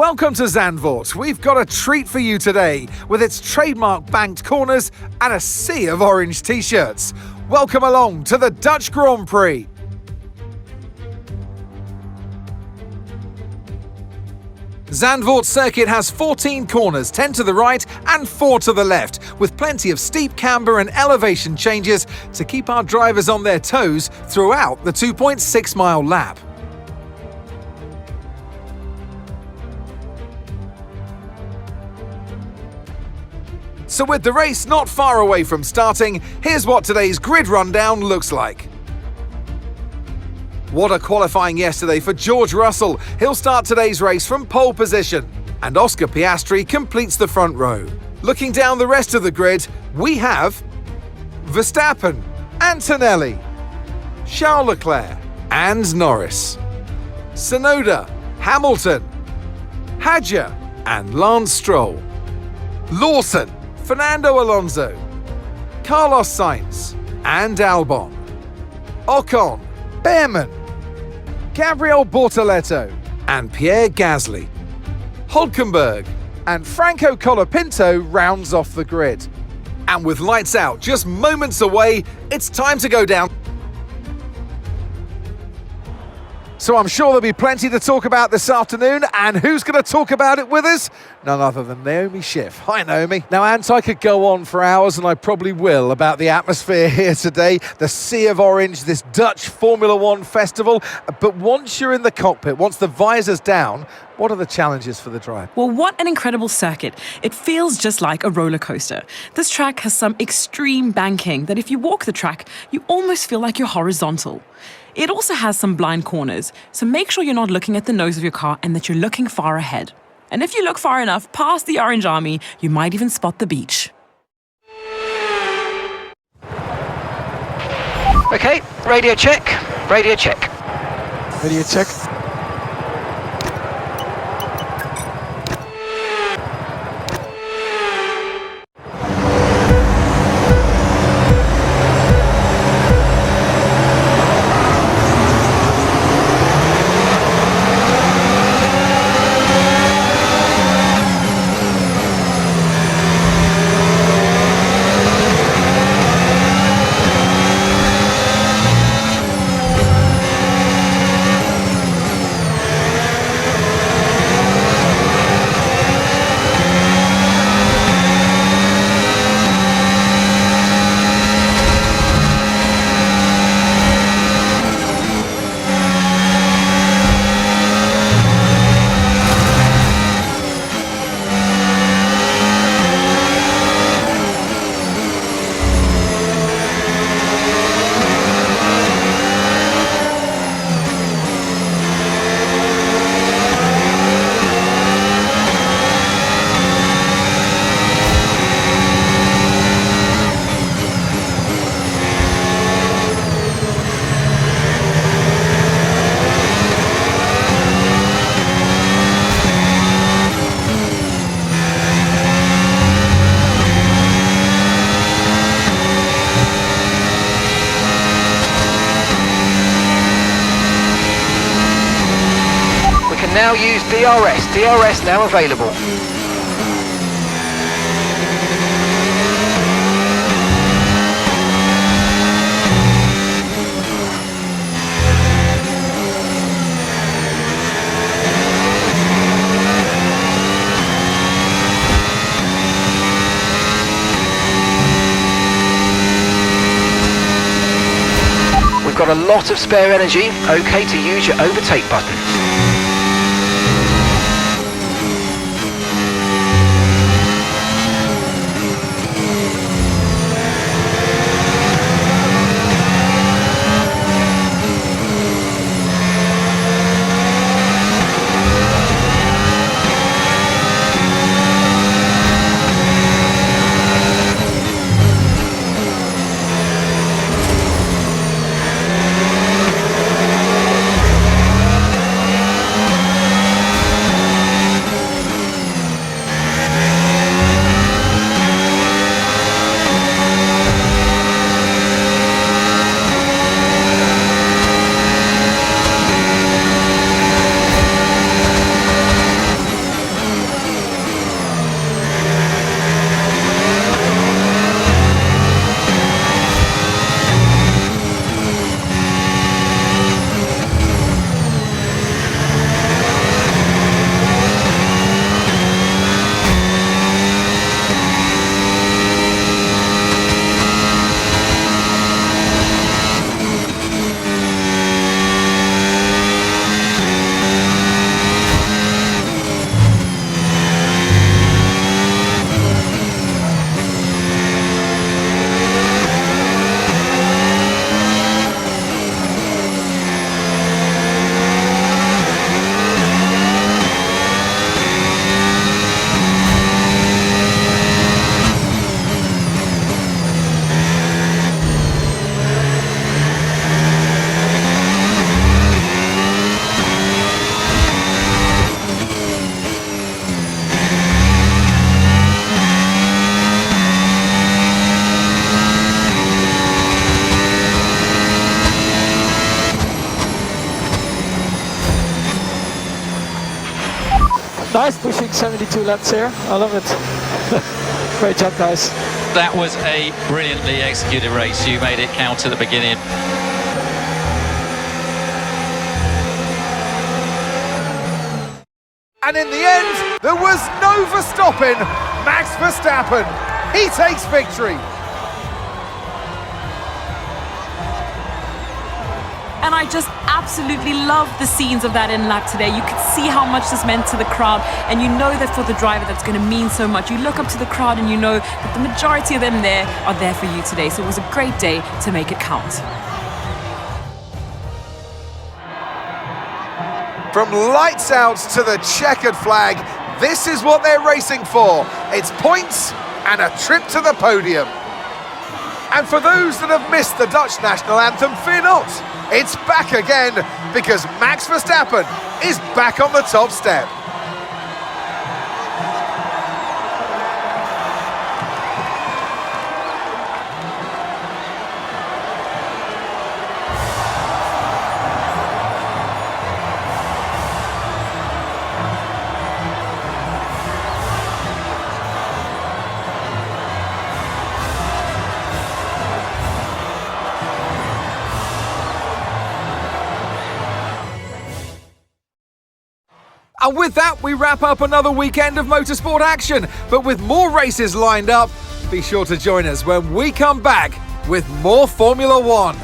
Welcome to Zandvoort. We've got a treat for you today with its trademark banked corners and a sea of orange t-shirts. Welcome along to the Dutch Grand Prix. Zandvoort circuit has 14 corners, 10 to the right and 4 to the left, with plenty of steep camber and elevation changes to keep our drivers on their toes throughout the 2.6-mile lap. So with the race not far away from starting, here's what today's grid rundown looks like. What a qualifying yesterday for George Russell. He'll start today's race from pole position. And Oscar Piastri completes the front row. Looking down the rest of the grid, we have Verstappen, Antonelli, Charles Leclerc and Norris, Tsunoda, Hamilton, Hadjar and Lance Stroll, Lawson, Fernando Alonso, Carlos Sainz and Albon, Ocon, Behrman, Gabriel Bortoleto and Pierre Gasly. Hülkenberg and Franco Colapinto rounds off the grid. And with lights out just moments away, it's time to go down. So I'm sure there'll be plenty to talk about this afternoon, and who's going to talk about it with us? None other than Naomi Schiff. Hi, Naomi. Now, Ant, I could go on for hours, and I probably will, about the atmosphere here today, the sea of orange, this Dutch Formula One festival. But once you're in the cockpit, once the visor's down, what are the challenges for the driver? Well, what an incredible circuit. It feels just like a roller coaster. This track has some extreme banking that if you walk the track, you almost feel like you're horizontal. It also has some blind corners, so make sure you're not looking at the nose of your car and that you're looking far ahead. And if you look far enough past the Orange Army, you might even spot the beach. Okay, radio check, radio check. Radio check. Now use DRS now available. We've got a lot of spare energy, okay to use your overtake button. pushing 72 laps here. I love it. Great job, guys. That was a brilliantly executed race. You made it count at the beginning. And in the end, there was no Verstappen. Max Verstappen, he takes victory. And I just absolutely love the scenes of that in lap today. You could see how much this meant to the crowd, and you know that for the driver that's going to mean so much. You look up to the crowd and you know that the majority of them there are there for you today. So it was a great day to make it count. From lights out to the checkered flag, this is what they're racing for. It's points and a trip to the podium. And for those that have missed the Dutch national anthem, fear not. It's back again because Max Verstappen is back on the top step. And with that, we wrap up another weekend of motorsport action. But with more races lined up, be sure to join us when we come back with more Formula One.